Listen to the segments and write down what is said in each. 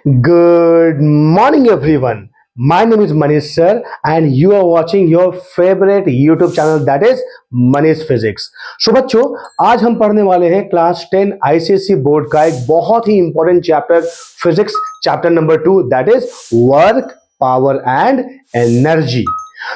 Good morning, everyone. My name is Manish sir, and you are watching your favorite YouTube channel that is Manish Physics. So बच्चों, आज हम पढ़ने वाले हैं class 10 ICSE board का एक बहुत ही important chapter physics chapter number 2 that is work power and energy.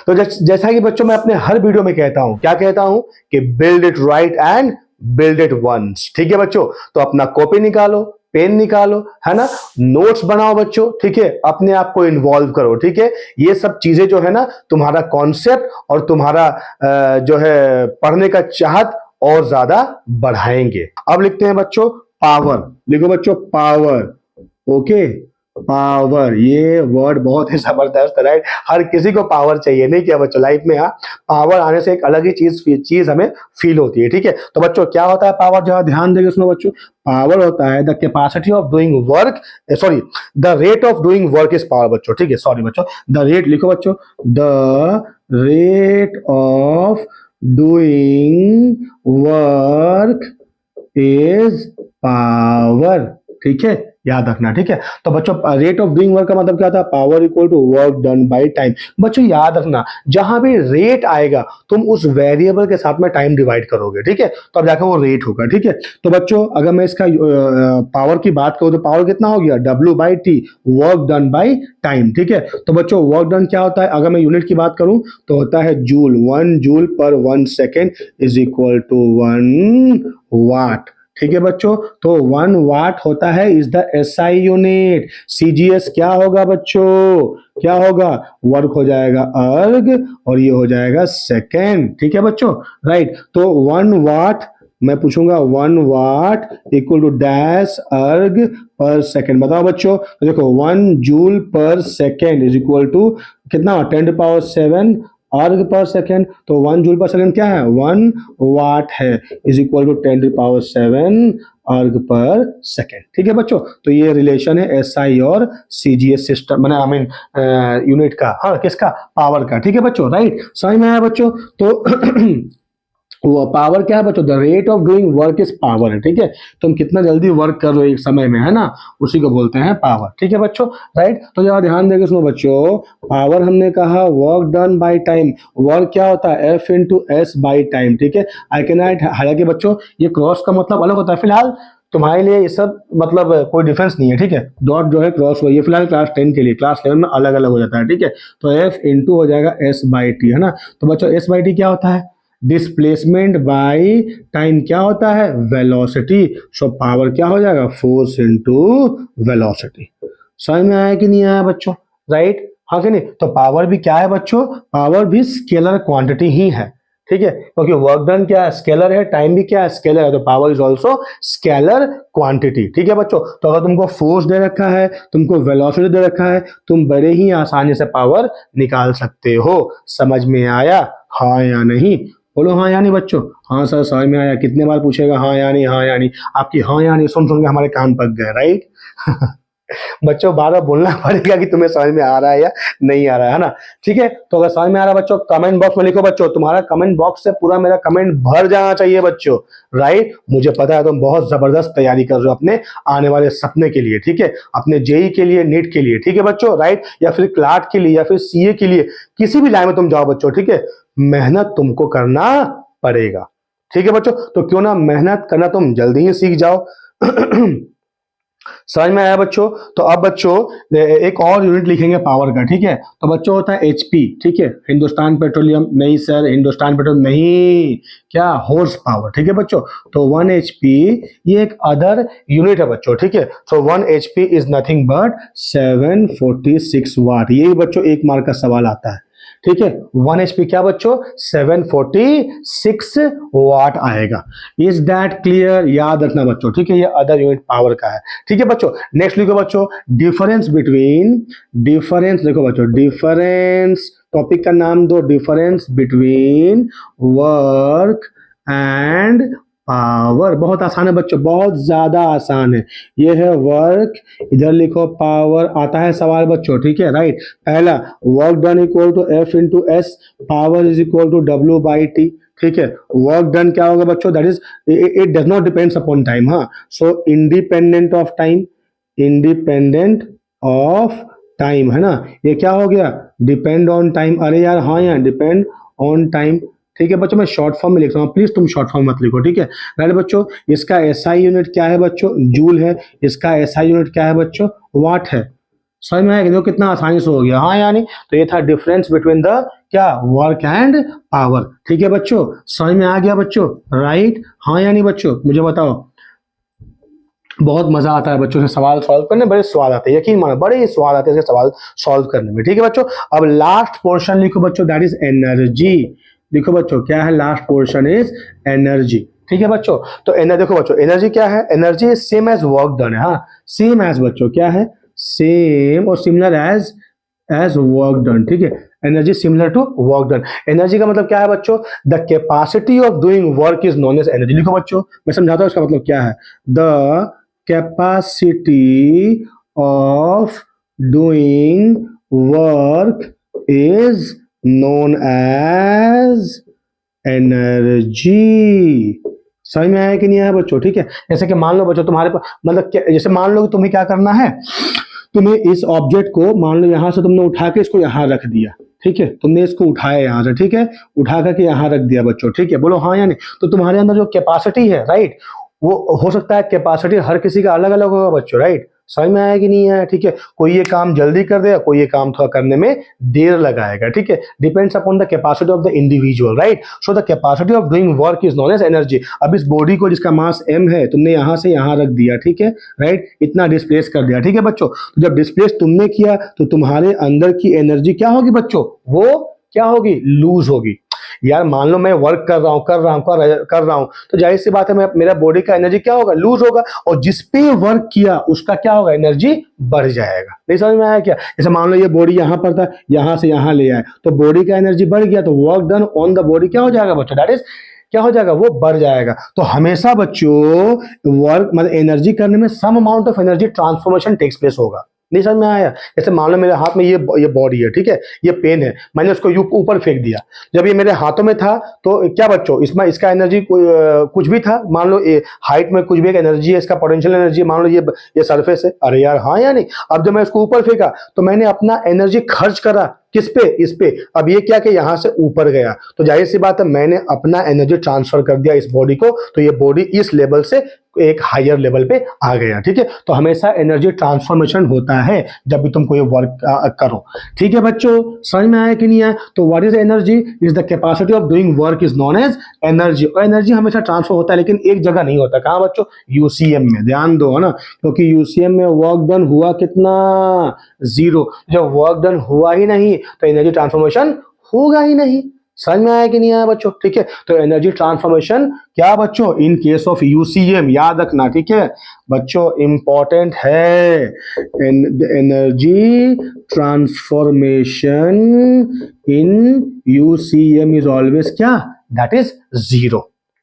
तो जैसा कि बच्चों मैं अपने हर वीडियो में कहता हूं, क्या कहता हूं कि build it right and build it once. ठीक है बच्चों, तो अपना कॉपी निकालो, पेन निकालो, है ना, नोट्स बनाओ बच्चों। ठीक है, अपने आप को इन्वॉल्व करो। ठीक है, ये सब चीजें जो है ना तुम्हारा कॉन्सेप्ट और तुम्हारा जो है पढ़ने का चाहत और ज्यादा बढ़ाएंगे। अब लिखते हैं बच्चों पावर। लिखो बच्चों पावर। ओके, पावर ये वर्ड बहुत ही जबरदस्त है, राइट। हर किसी को पावर चाहिए, नहीं क्या बच्चों लाइफ में। हाँ, पावर आने से एक अलग ही चीज हमें फील होती है। ठीक है, तो बच्चों क्या होता है पावर, जरा ध्यान देंगे उसमें बच्चों। पावर होता है the capacity of doing work, sorry the rate of doing work is power बच्चों। ठीक है, सॉरी बच्चों, द रेट लिखो बच्चों, the rate of doing work is power. ठीक है, याद रखना। ठीक है, तो बच्चों रेट ऑफ डूइंग वर्क का मतलब क्या था, power equal to work done by time. बच्चों याद रखना, जहां भी रेट आएगा तुम उस वेरिएबल के साथ में टाइम डिवाइड करोगे। ठीक है, तो अब जाकर वो रेट होगा। ठीक है, तो बच्चों अगर मैं इसका पावर की बात करूं तो पावर कितना हो गया, W by T, work done by time. ठीक है, तो बच्चों वर्क डन क्या होता है, अगर मैं यूनिट की बात करूं तो होता है joule. 1 joule per 1 second is equal to 1 watt. ठीक है बच्चों, तो 1 वाट होता है is the SI unit. CGS क्या होगा बच्चों, क्या होगा, वर्क हो जाएगा अर्ग और ये हो जाएगा सेकेंड। ठीक है बच्चों, राइट। तो 1 वाट मैं पूछूंगा 1 वाट इक्वल टू डैश अर्ग पर सेकेंड। बताओ बच्चों, तो देखो 1 जूल पर सेकेंड इज इक्वल टू कितना, 10⁻7 अर्ग पर सेकेंड। तो 1 जूल पर सेकेंड क्या है, 1 वाट है, इज इक्वल टू 10⁻7 अर्ग पर सेकेंड। ठीक है बच्चों, तो ये रिलेशन है एसआई और सीजीएस सिस्टम, मैंने आई मीन यूनिट का, हाँ किसका, पावर का। ठीक है बच्चों, राइट, समझ में आया बच्चों। तो वो पावर क्या है बच्चों, the rate of doing work is power है। ठीक है, तुम कितना जल्दी वर्क कर रहे हो एक समय में, है ना, उसी को बोलते हैं पावर। ठीक है बच्चों, राइट। तो जरा ध्यान देंगे इसमें बच्चों, पावर हमने कहा work done by time. Work क्या होता है, F into S by time. ठीक है, आई कैन राइट, हालांकि बच्चों ये क्रॉस का मतलब अलग होता है, फिलहाल तुम्हारे लिए ये सब मतलब कोई डिफरेंस नहीं है। ठीक है, डॉट जो है क्रॉस हुआ, ये फिलहाल क्लास 10 के लिए, क्लास 11 में अलग अलग हो जाता है। ठीक है, तो एफ इंटू हो जाएगा एस बाई टी, है ना। तो बच्चों एस बाई टी क्या होता है, डिस्प्लेसमेंट बाय टाइम क्या होता है, वेलोसिटी। सो पावर क्या हो जाएगा, फोर्स इनटू वेलोसिटी। समझ में आया कि नहीं आया बच्चों, राइट, हाँ कि नहीं। तो पावर भी क्या है बच्चों, पावर भी स्केलर क्वांटिटी ही है। ठीक है, क्योंकि वर्क डन क्या है, स्केलर है, टाइम भी क्या है, स्केलर है, तो power is also scalar quantity. ठीक है बच्चों, तो अगर तुमको फोर्स दे रखा है, तुमको वेलोसिटी दे रखा है, तुम बड़े ही आसानी से पावर निकाल सकते हो। समझ में आया, हाँ या नहीं, बोलो हाँ या नहीं बच्चों। हाँ सर समझ में आया, कितने बार पूछेगा हाँ या नहीं, हाँ या नहीं। आपकी हाँ या नहीं सुन सुन के हमारे कान पक गए, राइट। बच्चों बार बार बोलना पड़ेगा कि तुम्हें समझ में आ रहा है या नहीं आ रहा है ना। ठीक है, तो अगर समझ में आ रहा है बच्चों, कमेंट बॉक्स में लिखो बच्चों। तुम्हारा कमेंट बॉक्स से पूरा मेरा कमेंट भर जाना चाहिए बच्चों, राइट। मुझे पता है तुम बहुत जबरदस्त तैयारी कर रहे हो अपने आने वाले सपने के लिए। ठीक है, अपने जेई के लिए, नीट के लिए। ठीक है बच्चों, राइट, या फिर क्लार्क के लिए, या फिर सीए के लिए, किसी भी लाइन में तुम जाओ बच्चों। ठीक है, मेहनत तुमको करना पड़ेगा। ठीक है बच्चों, तो क्यों ना मेहनत करना तुम जल्दी ही सीख जाओ। समझ में आया बच्चों। तो अब बच्चों एक और यूनिट लिखेंगे पावर का। ठीक है, तो बच्चों होता है एचपी। ठीक है, हिंदुस्तान पेट्रोलियम नहीं सर, हिंदुस्तान पेट्रोलियम नहीं, क्या, हॉर्स पावर। ठीक है बच्चों, तो 1 एचपी ये एक अदर यूनिट है बच्चों। ठीक है, तो 1 एचपी इज नथिंग बट 746 वाट। यही बच्चों एक मार्क का सवाल आता है। ठीक है, 1 एचपी क्या बच्चों, 746 वाट आएगा। इज दैट क्लियर, याद रखना बच्चों। ठीक है, ये अदर यूनिट पावर का है। ठीक है बच्चों, नेक्स्ट लिखो बच्चों, डिफरेंस बिटवीन, डिफरेंस देखो बच्चों, डिफरेंस, टॉपिक का नाम दो, difference between work and power. बहुत आसान है बच्चों, बहुत ज्यादा आसान है। ये है वर्क, इधर लिखो पावर। आता है सवाल बच्चों, ठीक है, राइट। पहला, work done equal to F into S, power is equal to W by T. ठीक है, वर्क डन क्या होगा बच्चों, that is, it does not depends upon time. हाँ, so independent of time, independent of time, है ना। ये क्या हो गया, डिपेंड ऑन टाइम। अरे यार हाँ यार, डिपेंड ऑन टाइम। ठीक है बच्चों, मैं शॉर्ट फॉर्म में लिख रहा हूँ, प्लीज तुम शॉर्ट फॉर्म मत लिखो, ठीक है। राइट बच्चों, इसका एसआई यूनिट क्या है बच्चों, जूल है। इसका एसआई यूनिट क्या है बच्चों, वाट है। समझ में आया कि देखो कितना आसानी से हो गया, हाँ यानी। तो ये था डिफरेंस बिटवीन द क्या, वर्क एंड पावर। ठीक है बच्चों, समझ में आ गया बच्चों, राइट, हाँ यानी बच्चों मुझे बताओ। बहुत मजा आता है बच्चों से सवाल सॉल्व करने, बड़े स्वाद आते हैं, यकीन मानो बड़े ही स्वाद आते हैं इसके सवाल सॉल्व करने में। ठीक है बच्चों, अब लास्ट पोर्शन लिखो बच्चों, दैट इज एनर्जी। लिखो बच्चों, क्या है लास्ट पोर्शन इज एनर्जी। ठीक है बच्चों, तो एनर्जी देखो बच्चों, एनर्जी क्या है, energy is same as work done है। हाँ, सेम एज बच्चों क्या है, सेम और सिमिलर एज वर्क डन। ठीक है, energy similar to work done. Energy का मतलब क्या है बच्चों, the capacity of doing work is known as energy. लिखो बच्चों, मैं समझाता हूँ इसका मतलब क्या है। The capacity of doing work is known as energy। समझ में आया कि नहीं आया बच्चों। ठीक है, जैसे कि मान लो बच्चों तुम्हारे पास मतलब जैसे मान लो कि तुम्हें क्या करना है, तुम्हें इस ऑब्जेक्ट को मान लो यहां से तुमने उठा के इसको यहां रख दिया। ठीक है, तुमने इसको उठाया यहां से, ठीक है, उठा करके यहां रख दिया बच्चों। ठीक है, बोलो हाँ या नहीं। तो तुम्हारे अंदर जो कैपेसिटी है, राइट, वो हो सकता है कैपेसिटी हर किसी का अलग अलग होगा बच्चों, राइट। समझ में आया कि नहीं आया। ठीक है, कोई ये काम जल्दी कर देगा, कोई ये काम थोड़ा करने में देर लगाएगा। ठीक है, depends upon the capacity of the individual, right. So the capacity of doing work is known as energy. अब इस बॉडी को जिसका मास m है, तुमने यहां से यहां रख दिया, ठीक है, राइट, इतना डिस्प्लेस कर दिया। ठीक है बच्चों, तो जब डिस्प्लेस तुमने किया तो तुम्हारे अंदर की एनर्जी क्या होगी बच्चों, वो क्या होगी, लूज होगी। यार मान लो मैं वर्क कर रहा हूं, तो जाहिर सी बात है मेरा बॉडी का एनर्जी क्या होगा, लूज होगा। और जिस पे वर्क किया उसका क्या होगा, एनर्जी बढ़ जाएगा। नहीं समझ में आया क्या। जैसे मान लो ये बॉडी यहां पर था, यहां से यहां ले आए, तो बॉडी का एनर्जी बढ़ गया, तो work done on the body क्या हो जाएगा बच्चों, दैट इज क्या हो जाएगा, वो बढ़ जाएगा। तो हमेशा बच्चों वर्क मतलब एनर्जी करने में some amount of energy transformation takes place होगा। नहीं समझ में आया। जैसे मान लो मेरे हाथ में ये बॉडी है, ठीक है, ये पेन है, मैंने उसको ऊपर फेंक दिया। जब ये मेरे हाथों में था तो क्या बच्चों, इसमें इसका एनर्जी कुछ भी था, मान लो हाइट में कुछ भी एक एनर्जी है, इसका पोटेंशियल एनर्जी, मान लो ये सरफेस है। अरे यार हाँ या नहीं। अब जब मैं इसको ऊपर फेंका तो मैंने अपना एनर्जी खर्च करा किस पे, इस पे। अब ये क्या कि यहां से ऊपर गया, तो जाहिर सी बात है मैंने अपना एनर्जी ट्रांसफर कर दिया इस बॉडी को, तो ये बॉडी इस लेवल से एक हायर लेवल पे आ गया। ठीक है, तो हमेशा एनर्जी ट्रांसफॉर्मेशन होता है जब भी तुम कोई वर्क करो। ठीक है बच्चों, समझ में आया कि नहीं आया। तो what is energy, is the capacity of doing work is known as energy. और एनर्जी हमेशा ट्रांसफर होता है, लेकिन एक जगह नहीं होता। कहां बच्चों, यूसीएम में। ध्यान दो, है ना, क्योंकि यूसीएम में वर्क डन हुआ कितना, 0। जब वर्क डन हुआ ही नहीं तो एनर्जी ट्रांसफॉर्मेशन होगा ही नहीं। समझ में आया कि नहीं आया बच्चों। ठीक है, तो एनर्जी ट्रांसफॉर्मेशन क्या बच्चों, इन केस ऑफ यूसीएम, याद रखना। ठीक है बच्चों, इंपॉर्टेंट है। Energy transformation in UCM is always क्या, दैट इज 0।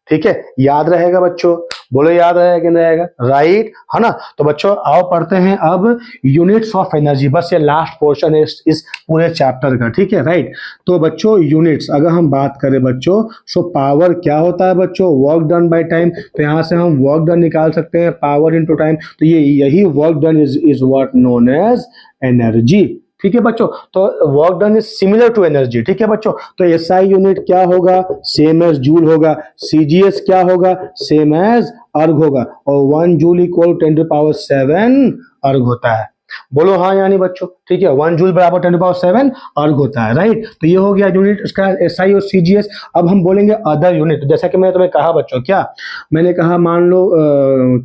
ठीक है, याद रहेगा बच्चों, बोलो याद रहेगा कि नहीं रहेगा, राइट, है ना। तो बच्चों आओ पढ़ते हैं अब यूनिट्स ऑफ एनर्जी। बस ये लास्ट पोर्शन है इस पूरे चैप्टर का। ठीक है, राइट। तो बच्चों यूनिट्स अगर हम बात करें बच्चों, सो पावर क्या होता है बच्चों, वर्क डन बाय टाइम। तो यहां से हम वर्क डन निकाल सकते हैं, पावर इनटू टाइम। तो ये यही work done is what known as energy. ठीक है बच्चों, तो work done is similar to energy. ठीक है बच्चों, तो एसआई यूनिट क्या होगा, सेम एज जूल होगा। सीजीएस क्या होगा, सेम एज अर्ग होगा। और 1 जूल इक्वल 10⁻7 अर्ग होता है। बोलो हाँ यानी बच्चों। ठीक है, 1 जूल बराबर 10⁻7 अर्ग होता है, राइट। तो ये हो गया यूनिट इसका, एसआई और सीजीएस। अब हम बोलेंगे अदर यूनिट। जैसा कि मैंने तुम्हें कहा बच्चों, क्या मैंने कहा, मान लो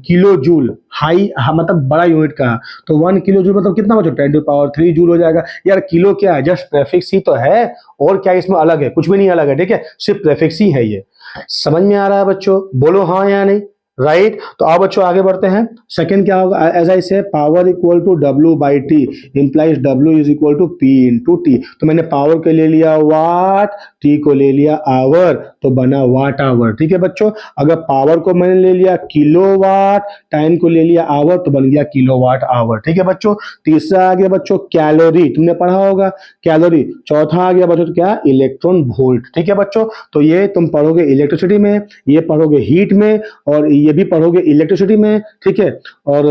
किलो जूल, हाई मतलब बड़ा यूनिट कहा, तो 1 किलो जूल मतलब कितना बच्चों, 10⁻3 जूल हो जाएगा। यार किलो क्या है, जस्ट प्रेफिक्स ही तो है, और क्या इसमें अलग है, कुछ भी नहीं अलग है। ठीक है, सिर्फ प्रेफिक्स ही है ये। समझ में आ रहा है बच्चों, बोलो हाँ या नहीं, राइट। तो आओ बच्चों आगे बढ़ते हैं। सेकंड क्या होगा, as I say power equal to W by T, implies W is equal to P into T. तो मैंने पावर के ले लिया वाट, टी को ले लिया आवर, तो बना वाट आवर। ठीक है बच्चों, अगर पावर को मैंने ले लिया किलोवाट, टाइम को ले लिया आवर, तो बन गया किलोवाट आवर। ठीक है बच्चों, तीसरा आ गया बच्चों कैलोरी, तुमने पढ़ा होगा कैलोरी। चौथा आ गया बच्चों क्या, इलेक्ट्रॉन वोल्ट। ठीक है बच्चों, तो ये तुम पढ़ोगे इलेक्ट्रिसिटी में, ये पढ़ोगे हीट में, और ये भी पढ़ोगे इलेक्ट्रिसिटी में। ठीक है, और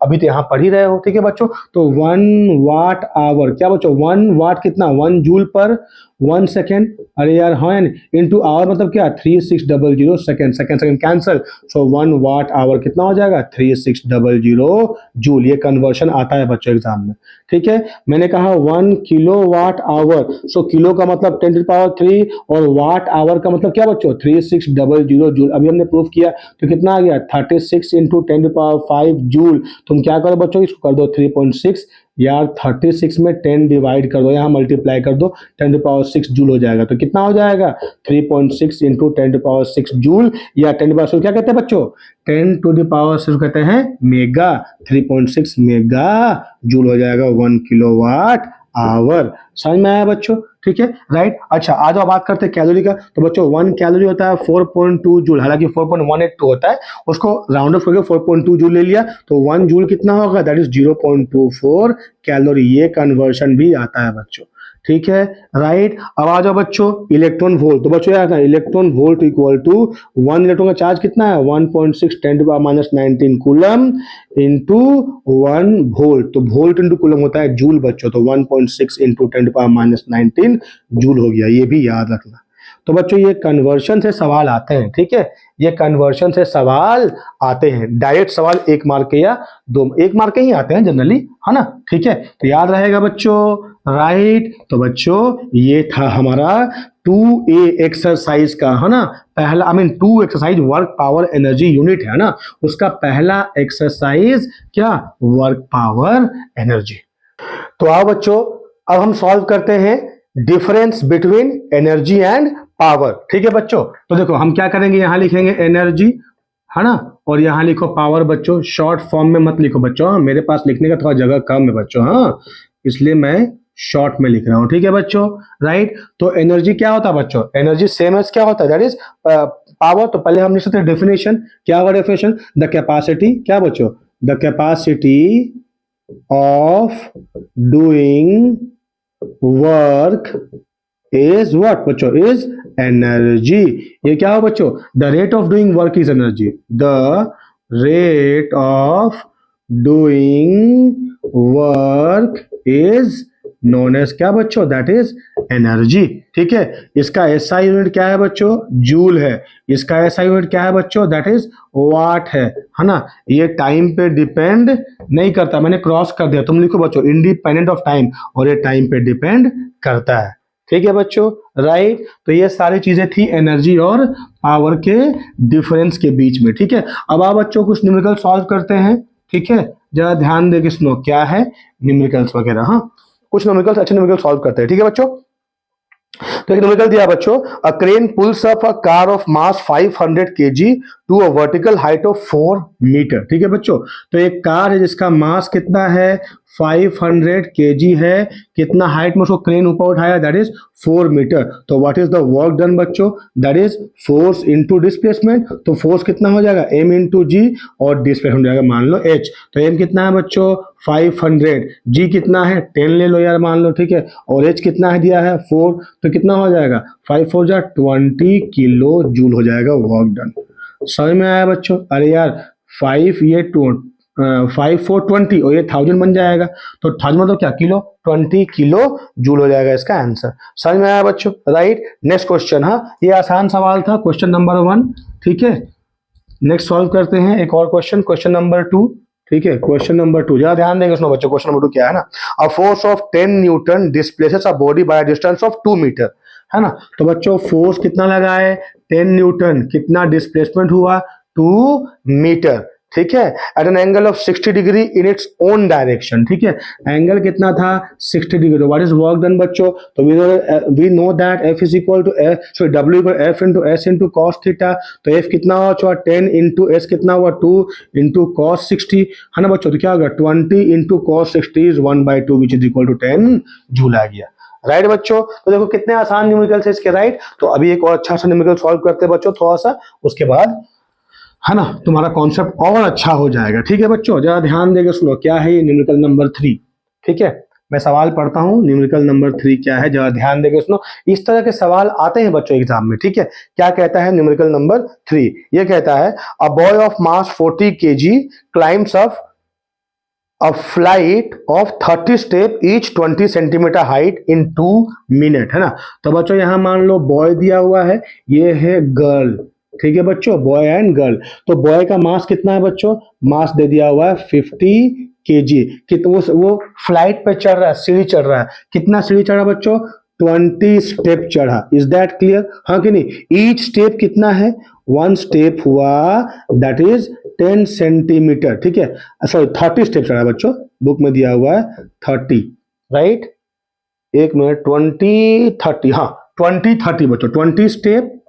अभी तो यहाँ पढ़ ही रहे हो। ठीक है बच्चों, तो 1 वाट आवर क्या बच्चों, 1 वाट कितना, 1 जूल पर 1 सेकेंड। अरे यार हाँ, इंटू आवर मतलब क्या, 3600 सेकेंड, सेकेंड सेकेंड कैंसल। सो 1 वाट आवर कितना हो जाएगा, 3600 जूल। ये कन्वर्शन आता है बच्चों एग्जाम में। ठीक है, मैंने कहा 1 किलोवाट आवर, सो किलो का मतलब 10⁻³ और वाट आवर का मतलब क्या बच्चों, 3600 जूल। अभी हमने प्रूफ किया तो कितना आ गया, 36 इंटू 10⁵ जूल। तुम क्या करो बच्चों, इसको कर दो 3.6 यार, 36 में 10 डिवाइड कर दो, यहाँ मल्टीप्लाई कर दो, 10⁻6 जूल हो जाएगा। तो कितना हो जाएगा, 3.6 इंटू 10⁻6 जूल, या 10⁻6 क्या कहते हैं बच्चों, 10⁻6 कहते हैं मेगा, 3.6 मेगा जूल हो जाएगा 1 किलोवाट आवर। समझ में आया बच्चों? ठीक है, राइट। अच्छा, आज अब बात करते हैं कैलोरी का। तो बच्चों 1 कैलोरी होता है 4.2 जूल, हालांकि 4.182 होता है, उसको राउंड ऑफ करके 4.2 जूल ले लिया, तो 1 जूल कितना होगा, दैट इज 0.24 कैलोरी। ये कन्वर्शन भी आता है बच्चों। ठीक है, राइट। अब आ जाओ बच्चों इलेक्ट्रॉन वोल्ट। तो बच्चों याद है, electron volt equal to 1 electron का चार्ज कितना है, 1.6 10⁻⁻19 कूलम इंटू 1 वोल्ट। तो वोल्ट इंटू कूलम होता है जूल बच्चों, तो 1.6 इंटू 10⁻⁻19 जूल हो गया, ये भी याद रखना। तो बच्चों ये कन्वर्शन से सवाल आते हैं। ठीक है, ये कन्वर्शन से सवाल आते हैं, डायरेक्ट सवाल 1 मार्क के या 1 मार्क के ही आते हैं जनरली, है ना। ठीक है, तो याद रहेगा बच्चों, राइट। तो बच्चों ये था हमारा 2A एक्सरसाइज का, है ना, पहला 2 exercise work power energy unit है ना, उसका पहला एक्सरसाइज क्या, वर्क पावर एनर्जी। तो आओ बच्चों, अब हम सॉल्व करते हैं difference between energy and power. ठीक है बच्चों, तो देखो हम क्या करेंगे, यहां लिखेंगे एनर्जी, है ना, और यहां लिखो पावर बच्चों। शॉर्ट फॉर्म में मत लिखो बच्चों, हाँ, मेरे पास लिखने का थोड़ा जगह कम है बच्चों, हाँ, इसलिए मैं शॉर्ट में लिख रहा हूं। ठीक है बच्चों, राइट। तो एनर्जी क्या होता है बच्चों, एनर्जी सेम एज क्या होता है, दैट इज पावर। तो पहले हम लिख सकते हैं डेफिनेशन, क्या होगा डेफिनेशन, द कैपेसिटी, क्या बच्चों, the capacity of doing work is what बच्चों, इज एनर्जी। ये क्या हो बच्चों, the rate of doing work is energy, the rate of doing work is known as क्या बच्चों, दैट इज एनर्जी। ठीक है, इसका एसआई यूनिट क्या है बच्चों, जूल है। इसका एसआई यूनिट क्या है बच्चों, दैट इज वाट है ना। ये टाइम पे डिपेंड नहीं करता, मैंने क्रॉस कर दिया, तुम लिखो बच्चों इंडिपेंडेंट ऑफ टाइम, और ये टाइम पे डिपेंड करता है। ठीक है बच्चों, राइट। तो ये सारी चीजें थी एनर्जी और पावर के डिफरेंस के बीच में। ठीक है, अब आप बच्चों कुछ न्यूमेरिकल सॉल्व करते हैं। ठीक है, जरा ध्यान दे के सुनो क्या है न्यूमेरिकल्स वगैरह, हाँ, कुछ न्यूमेरिकल्स, अच्छे न्यूमेरिकल सॉल्व करते हैं। ठीक है बच्चों, तो एक न्यूमेरिकल दिया बच्चों, a crane pulls up a car of mass 500 kg to a vertical height of 4 metre. ठीक है बच्चों, तो एक कार है जिसका मास कितना है, 500 kg है, कितना हाइट में उसको क्रेन ऊपर उठाया, दैट इज 4 मीटर। तो what is the work done बच्चों, that is force into displacement. तो फोर्स कितना हो जाएगा, m इंटू जी, और डिस्प्लेसमेंट हो जाएगा मान लो h। तो m कितना है बच्चों 500, g कितना है 10 ले लो यार मान लो, ठीक है, और h कितना है दिया है 4, तो कितना हो जाएगा 5 4 जा 20 किलो जूल हो जाएगा वर्क डन। समझ में आया बच्चों, अरे यार 5 ये 5 4 20 और ये 1000 बन जाएगा, तो 1000 मतलब क्या किलो, 20 किलो जूल हो जाएगा इसका आंसर। समझ में आया बच्चों, राइट। नेक्स्ट क्वेश्चन, हाँ ये आसान सवाल था, क्वेश्चन नंबर 1। ठीक है, नेक्स्ट सॉल्व करते हैं एक और क्वेश्चन, क्वेश्चन नंबर 2। ठीक है, क्वेश्चन नंबर 2 जरा ध्यान देंगे सुनो बच्चों, क्वेश्चन नंबर 2 क्या है ना, a force of 10 newton displaces a body by distance of 2 metre, है ना। तो बच्चों फोर्स कितना लगा है 10 न्यूटन, कितना डिस्प्लेसमेंट हुआ 2 मीटर, ठीक है, at an angle of 60 degree in its own direction. ठीक है, एंगल कितना था 60 degree. What is work done बच्चों, तो we know that F is equal to W equal F into S into cos theta. तो F कितना हुआ 10 into S कितना हुआ 2 इंटू कॉस 60, है ना बच्चों। तो क्या होगा 20 into cos 60 is 1/2 which is equal to 10 joule आ गया, राइट बच्चों। तो देखो कितने आसान न्यूमेरिकल है इसके, राइट। तो अभी एक और अच्छा सा न्यूमेरिकल सॉल्व करते हैं बच्चों थोड़ा सा, उसके बाद है ना तुम्हारा कॉन्सेप्ट और अच्छा हो जाएगा। ठीक है बच्चों, जरा ध्यान देके सुनो, क्या है ये न्यूमेरिकल नंबर 3। ठीक है, मैं सवाल पढ़ता हूँ, न्यूमेरिकल नंबर 3 क्या है, जरा ध्यान देके सुनो। इस तरह के सवाल आते हैं बच्चों एग्जाम में। ठीक है, क्या कहता है न्यूमेरिकल नंबर 3, ये कहता है a boy of mass 40 kg climbs up a flight of 30 step each 20 centimetre height in 2 minute, है ना। तो बच्चों यहां मान लो बॉय दिया हुआ है, ये है गर्ल। ठीक है बच्चों, बॉय एंड गर्ल। तो बॉय का मास कितना है बच्चों, मास दे दिया हुआ है 50 kg। वो फ्लाइट पे चढ़ रहा है, सीढ़ी चढ़ रहा है। कितना सीढ़ी चढ़ा बच्चों, 20 स्टेप चढ़ा। इज दैट क्लियर, हाँ कि नहीं। ईच स्टेप कितना है, 1 स्टेप हुआ, दैट इज 10 सेंटीमीटर। ठीक है, सॉरी 30 स्टेप चढ़ा बच्चों, बुक में दिया हुआ है 30, राइट। एक मिनट, 20 30, हाँ 20 30 बच्चों, 20 स्टेप,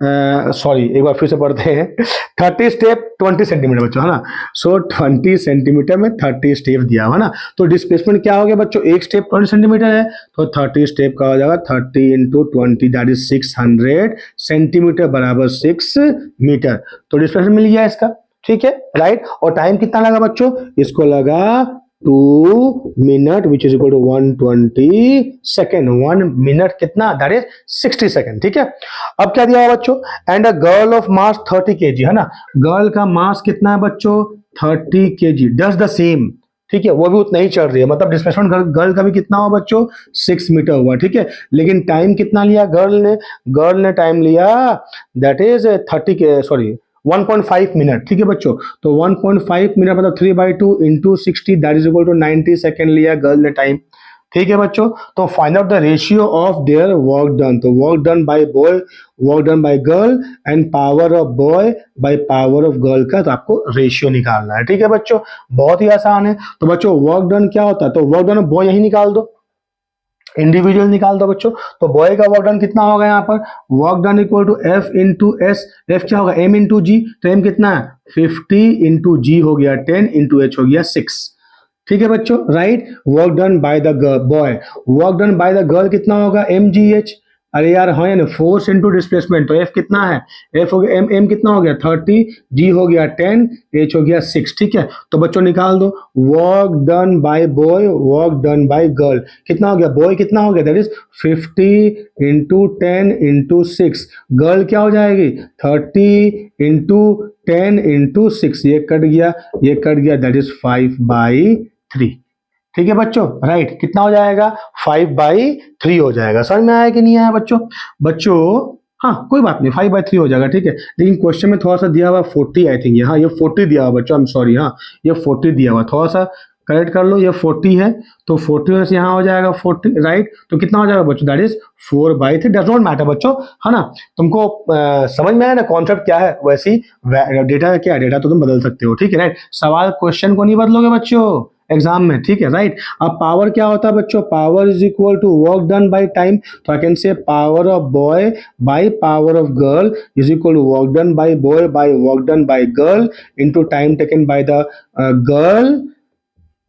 सॉरी एक बार फिर से पढ़ते हैं 30 स्टेप 20 सेंटीमीटर बच्चों, है ना। सो 20 सेंटीमीटर में 30 स्टेप दिया हुआ ना। तो डिस्प्लेसमेंट क्या हो गया बच्चों, एक स्टेप 20 सेंटीमीटर है, तो 30 स्टेप का हो जाएगा 30 इंटू 20, दैट इज 600 सेंटीमीटर बराबर 6 मीटर। तो डिस्प्लेसमेंट मिल गया इसका। ठीक है, राइट। और टाइम कितना लगा बच्चों, इसको लगा 2 minute which is equal to 120 second. 1 minute कितना, दैट इज 60 सेकेंड। ठीक है, अब क्या दिया है बच्चों, and a girl of mass 30 kg, है ना। गर्ल का मास कितना है बच्चों, 30 kg, डज द सेम। ठीक है, वो भी उतना ही चढ़ रही है, मतलब डिस्प्लेसमेंट गर्ल का भी कितना हुआ बच्चों, 6 मीटर हुआ। ठीक है, लेकिन टाइम कितना लिया गर्ल ने टाइम लिया, दैट इज 30 के सॉरी 1.5 मिनट। ठीक है बच्चों, तो 1.5 मिनट मतलब 3/2 into 60, that is equal to 90 second लिया गर्ल ने टाइम। ठीक है बच्चों, तो find out the ratio of their work done. तो work done by boy, work done by girl and power of boy by power of girl का तो आपको रेशियो निकालना है। ठीक है बच्चों, बहुत ही आसान है। तो बच्चों वर्क डन क्या होता है, तो वर्क डन बॉय यही निकाल दो, इंडिविजुअल निकाल दो बच्चों। तो बॉय का वर्क डन कितना होगा, यहाँ पर work done equal to F into S. F क्या होगा, एम इंटू जी। तो एम कितना है 50 इंटू जी हो गया 10 इंटू एच हो गया 6। ठीक है बच्चों, right. Work done bye the boy, work done bye the girl कितना होगा, एम जी एच। अरे यार हाँ या ना, फोर्स इंटू डिस्प्लेसमेंट, तो एफ कितना है, एफ हो गया एम कितना हो गया 30, जी हो गया 10, एच हो गया 6। ठीक है, तो बच्चों निकाल दो, work done by boy, work done by girl कितना हो गया, बॉय कितना हो गया, that is 50 into 10 into 6। Girl क्या हो जाएगी 30 इंटू 10 इंटू 6, ये कट गया, ये कट गया, दैट इज 5/3। ठीक है बच्चों, राइट। कितना हो जाएगा, 5/3 हो जाएगा। समझ में आया कि नहीं आया बच्चों। बच्चों हाँ कोई बात नहीं, 5/3 हो जाएगा। ठीक है, लेकिन क्वेश्चन में थोड़ा सा दिया हुआ 40 आई थिंक, हाँ ये 40 दिया हुआ बच्चों, आई एम सॉरी, हाँ ये 40 दिया हुआ, थोड़ा सा करेक्ट कर लो, ये 40 है, तो 40 में से यहाँ हो जाएगा 40, राइट। तो कितना हो जाएगा बच्चों, that is 4/3, does not matter बच्चों, है ना। तुमको समझ में आया ना कॉन्सेप्ट क्या है, वैसी डेटा क्या है, डेटा तो तुम बदल सकते हो। ठीक है, राइट। सवाल क्वेश्चन को नहीं बदलोगे बच्चों एग्जाम में। ठीक है, राइट। अब पावर क्या होता है बच्चों, power is equal to work done by time. तो I can say power of boy by power of girl is equal to work done by boy by work done by girl into time taken by the girl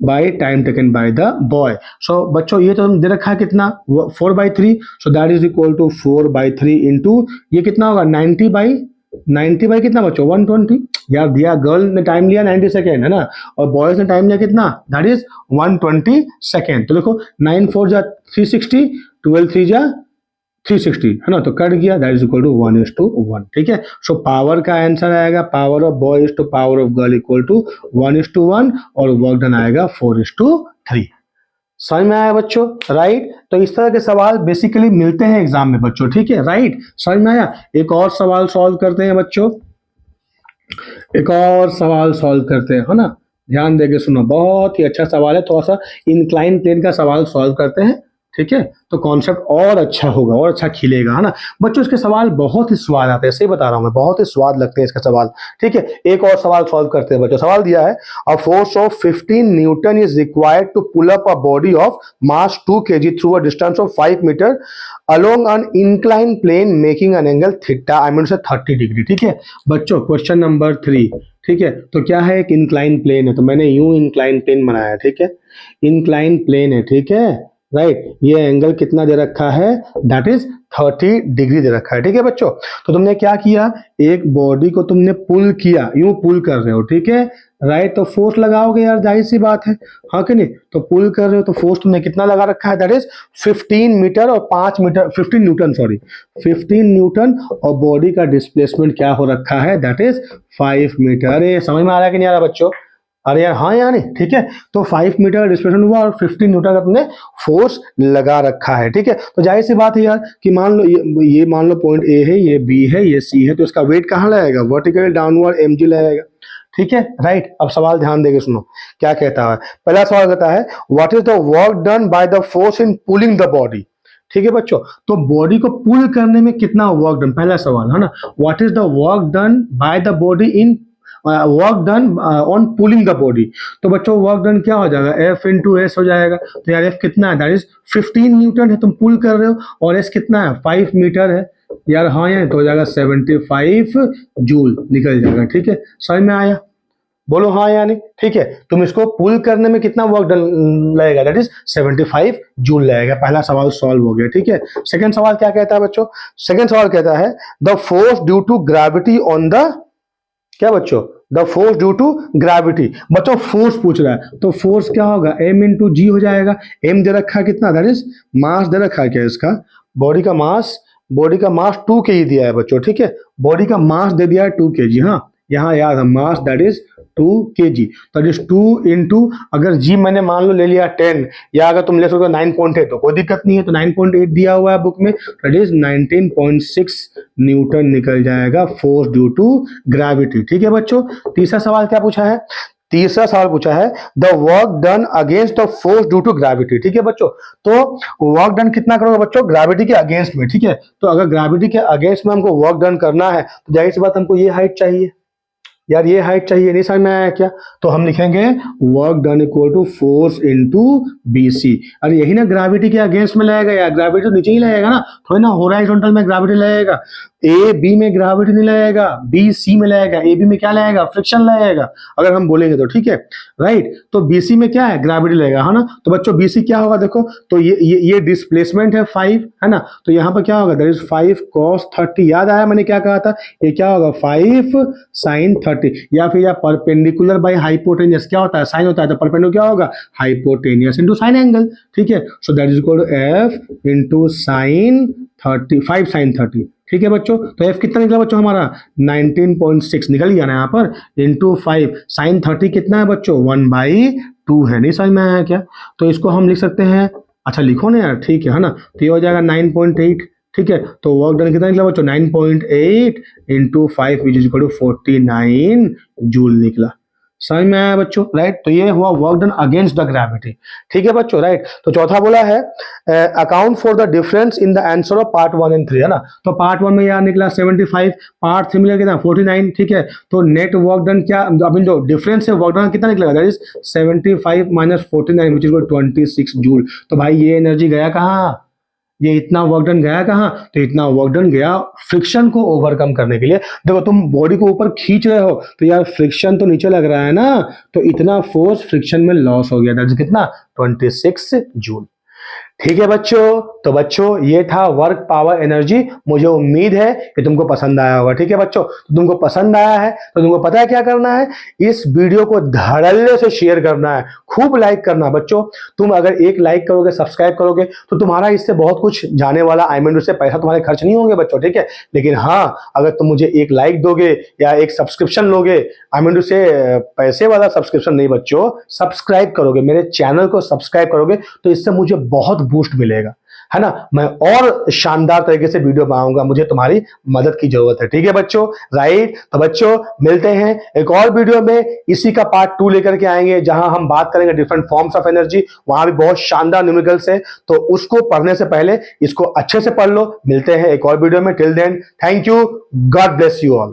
by time taken by the boy. So बच्चों ये तो दे रखा है कितना 4/3, so that is equal to 4/3 into ये कितना होगा 90 बाई कितना बच्चों 120। यार दिया गर्ल ने टाइम लिया 90 सेकेंड, है ना, और बॉयज ने टाइम लिया कितना, दैट इज 120 सेकेंड। तो देखो 9 4 जा 360, 12 3 जा 360, है ना, तो कट गया, दैट इज इक्वल टू 1:1। ठीक है, सो पावर का आंसर आएगा, power of boy is to power of girl equal to 1:1, और वर्क डन आएगा 4:3। समझ में आया बच्चों, राइट। तो इस तरह के सवाल बेसिकली मिलते हैं एग्जाम में बच्चों। ठीक है, राइट, समझ में आया। एक और सवाल सॉल्व करते हैं बच्चों, एक और सवाल सॉल्व करते हैं, है ना। ध्यान देके सुनो, बहुत ही अच्छा सवाल है, थोड़ा सा इंक्लाइन प्लेन का सवाल सॉल्व करते हैं। ठीक है, तो कॉन्सेप्ट और अच्छा होगा, और अच्छा खिलेगा, है ना बच्चों। इसके सवाल बहुत ही स्वाद आते हैं, सही बता रहा हूं मैं, बहुत ही स्वाद लगते हैं इसका सवाल। ठीक है, एक और सवाल सॉल्व करते हैं बच्चों। सवाल दिया है a force of 15 newton is required to pull up a body of mass 2 kg through a distance of 5 metre along an incline plane making an angle theta, I mean say 30 degree. ठीक है बच्चों, question number 3। ठीक है, तो क्या है, एक incline plane है, तो मैंने यूं इंक्लाइन प्लेन बनाया। ठीक है, इंक्लाइन प्लेन है, ठीक है, राइट। ये एंगल कितना दे रखा है, दैट इज 30 डिग्री दे रखा है। ठीक है बच्चों, तो तुमने क्या किया, एक बॉडी को तुमने पुल किया, यूं पुल कर रहे हो, ठीक है राइट। तो फोर्स लगाओगे यार, जाहिर सी बात है, हाँ कि नहीं। तो पुल कर रहे हो तो फोर्स तुमने कितना लगा रखा है, दैट इज 15 मीटर और 5 मीटर, 15 न्यूटन, सॉरी 15 न्यूटन। और बॉडी का डिस्प्लेसमेंट क्या हो रखा है, दैट इज 5 मीटर। अरे समझ में आ रहा है कि नहीं आ रहा बच्चों, अरे यार हाँ यार नहीं, ठीक है। तो 5 मीटर डिस्प्लेसमेंट हुआ और 15 न्यूटन का तुमने फोर्स लगा रखा है। ठीक है, तो जाहिर सी बात है यार कि मान लो ये मान लो पॉइंट ए है, ये बी है, ये सी है, तो इसका वेट कहाँ लगेगा, वर्टिकल डाउनवर्ड mg लगेगा। ठीक है राइट। अब सवाल ध्यान देके सुनो क्या कहता है। पहला सवाल कहता है what is the work done by the force in pulling the body. ठीक है बच्चों, तो बॉडी को पुल करने में कितना वर्क डन, पहला सवाल है ना। What is the work done by the body in work done on pulling the body. तो बच्चों वर्क डन क्या हो जाएगा, F इंटू एस हो जाएगा। तो यार F कितना है, दैट इज 15 न्यूटन है, तुम पुल कर रहे हो, और S कितना है, 5 मीटर है यार, हाँ यार, तो हो जाएगा 75 जूल निकल जाएगा। ठीक है, समझ में आया, बोलो हाँ या नहीं। ठीक है, तुम इसको पुल करने में कितना वर्क डन लगेगा, दैट इज 75 जूल लगेगा। पहला सवाल सॉल्व हो गया। ठीक है, सेकंड सवाल क्या कहता है बच्चों, सेकंड सवाल कहता है the force due to gravity on the, क्या बच्चों, the force due to gravity. बच्चों फोर्स पूछ रहा है, तो फोर्स क्या होगा, m इंटू जी हो जाएगा। m दे रखा है कितना, दैट इज मास दे रखा है क्या इसका, बॉडी का मास, बॉडी का मास 2 kg दिया है बच्चों। ठीक है, बॉडी का मास दे दिया है 2 kg। हाँ यहाँ याद है, मास दैट इज 2 kg, तो इज 2 इंटू, अगर जी मैंने मान लो ले लिया 10, या अगर तुम ले सकते हो 9.8 तो कोई दिक्कत नहीं है, तो 9.8 दिया हुआ है बुक में, दैट इज 19.6 न्यूटन निकल जाएगा फोर्स ड्यू टू ग्रेविटी। ठीक है बच्चों, तीसरा सवाल क्या पूछा है, तीसरा सवाल पूछा है the work done against the force due to gravity. ठीक है बच्चों, तो वर्क डन कितना करोगे बच्चों, ग्रेविटी के अगेंस्ट में। ठीक है, तो अगर ग्रेविटी के अगेंस्ट में हमको वर्क डन करना है तो जाहिर सी बात हमको ये हाइट चाहिए यार, ये हाइट चाहिए, नहीं समझ में आया क्या। तो हम लिखेंगे work done equal to force into BC। अरे यही ना ग्रेविटी के अगेंस्ट में लगेगा यार, ग्रेविटी तो नीचे ही लगेगा ना, थोड़ी ना हॉरिजॉन्टल में ग्रेविटी लगेगा। AB में ग्रेविटी नहीं लगेगा, BC में लगेगा। AB में क्या लगेगा, फ्रिक्शन लगेगा, अगर हम बोलेंगे तो। ठीक है राइट, तो BC में क्या है, ग्रेविटी लगेगा, है ना। तो बच्चों BC क्या होगा देखो, तो ये डिस्प्लेसमेंट है 5, है ना। तो यहाँ पर क्या होगा, दैट इज 5 cos 30। याद आया मैंने क्या कहा था, ये क्या होगा 5 sin 30, या फिर परपेंडिकुलर बाय हाइपोटेनियस क्या होता है, साइन होता है, तो परपेंडिकुलर क्या होगा, हाइपोटेनियस इनटू साइन एंगल। ठीक है, so that is equal to F into sine 30, 5 sin 30। ठीक है बच्चों, तो F कितना निकला बच्चों हमारा, 19.6 निकल गया ना यहाँ पर, इंटू 5 sin 30 कितना है बच्चों, 1/2 है। नहीं समझ में आया क्या, तो इसको हम लिख सकते हैं, अच्छा लिखो ना यार, ठीक है ना। तो ये हो जाएगा 9.8। ठीक है, तो वर्क डन कितना निकला बच्चों, 9.8 into 5 which is equal to 49 joule निकला। समझ में आया बच्चों, राइट। तो ये हुआ work done against the gravity. ठीक है बच्चों, राइट। तो चौथा बोला है account for the difference in the answer of part 1 and 3, है ना। तो पार्ट 1 में यार निकला 75, पार्ट 3 में कितना 49। ठीक है, तो नेट वर्क डन क्या, अभी जो डिफरेंस है वर्क डन कितना निकलेगा, that is 75 minus 49 which is equal to 26 joule. तो भाई ये एनर्जी गया कहाँ, ये इतना वर्क डन गया कहाँ, तो इतना वर्क डन गया फ्रिक्शन को ओवरकम करने के लिए। देखो तुम बॉडी को ऊपर खींच रहे हो तो यार फ्रिक्शन तो नीचे लग रहा है ना, तो इतना फोर्स फ्रिक्शन में लॉस हो गया, दैट इज कितना 26 जूल। ठीक है बच्चों, तो बच्चों ये था वर्क पावर एनर्जी। मुझे उम्मीद है कि तुमको पसंद आया होगा। ठीक है बच्चों, तो तुमको पसंद आया है तो तुमको पता है क्या करना है, इस वीडियो को धड़ल्ले से शेयर करना है, खूब लाइक करना। बच्चों तुम अगर एक लाइक करोगे, सब्सक्राइब करोगे, तो तुम्हारा इससे बहुत कुछ जाने वाला, आई मीन उससे पैसा तुम्हारे खर्च नहीं होंगे बच्चों। ठीक है, लेकिन हाँ अगर तुम मुझे एक लाइक दोगे या एक सब्सक्रिप्शन लोगे, आई मीन उससे पैसे वाला सब्सक्रिप्शन नहीं बच्चों, सब्सक्राइब करोगे, मेरे चैनल को सब्सक्राइब करोगे, तो इससे मुझे बहुत बूस्ट मिलेगा, है ना। मैं और शानदार तरीके से वीडियो बनाऊंगा, मुझे तुम्हारी मदद की जरूरत है। ठीक है बच्चों, राइट। तो बच्चों मिलते हैं एक और वीडियो में, इसी का पार्ट 2 लेकर के आएंगे, जहां हम बात करेंगे डिफरेंट फॉर्म्स ऑफ एनर्जी। वहां भी बहुत शानदार न्यूमेरिकल्स है, तो उसको पढ़ने से पहले इसको अच्छे से पढ़ लो। मिलते हैं एक और वीडियो में, till then thank you, God bless you all.